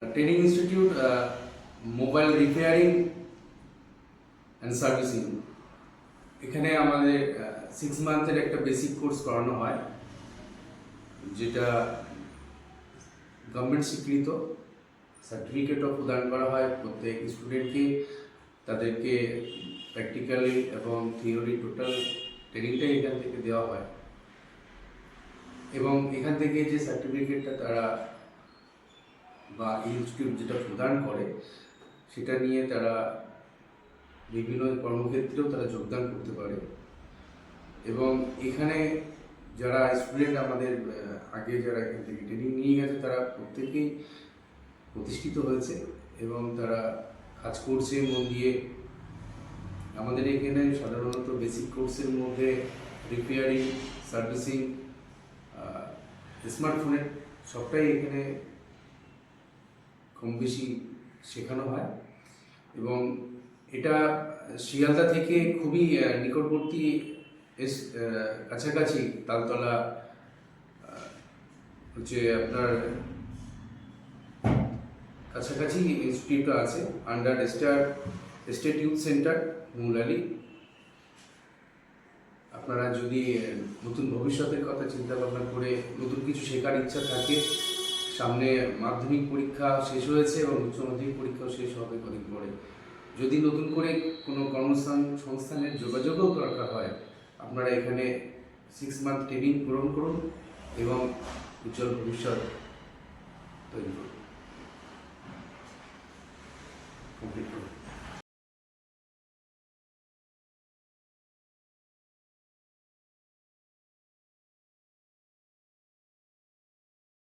Training institute mobile repairing and servicing. এখানে আমাদের 6 মান্থের একটা বেসিক কোর্স করানো হয়, যেটা গভর্নমেন্ট স্বীকৃত। সার্টিফিকেটও প্রদান করা হয় প্রত্যেক স্টুডেন্টকে। তাদেরকে প্র্যাকটিক্যালি এবং থিওরি টোটাল ট্রেনিংটাই এখান থেকে দেওয়া হয়, এবং এখান থেকে যে সার্টিফিকেটটা তারা বা ইনস্টিটিউট যেটা প্রদান করে সেটা নিয়ে তারা বিভিন্ন কর্মক্ষেত্রেও তারা যোগদান করতে পারে। এবং এখানে যারা স্টুডেন্ট আমাদের আগে যারা এখান থেকে ট্রেনিং নিয়ে গেছে তারা প্রত্যেকেই প্রতিষ্ঠিত হয়েছে এবং তারা কাজ করছে মন দিয়ে। আমাদের এখানে সাধারণত বেসিক কোর্সের মধ্যে রিপেয়ারিং, সার্ভিসিং, স্মার্টফোনের সবটাই এখানে কম বেশি শেখানো হয়। এবং এটা শিয়ালদা থেকে খুবই নিকটবর্তী, কাছাকাছি তালতলা হচ্ছে আপনার কাছাকাছি ইনস্টিটিউটটা আছে, under state youth centre Moulali. আপনারা যদি নতুন ভবিষ্যতের কথা চিন্তা ভাবনা করে নতুন কিছু শেখার ইচ্ছা থাকে, সামনে মাধ্যমিক পরীক্ষা শেষ হয়েছে এবং উচ্চ মাধ্যমিক পরীক্ষাও শেষ হবে কদিন পরে, যদি নতুন করে কোনো কর্মসংস্থানের যোগাযোগও দরকার হয়, আপনারা এখানে 6 মান্থ ট্রেনিং গ্রহণ করুন এবং উজ্জ্বল ভবিষ্যৎ তৈরি করুন।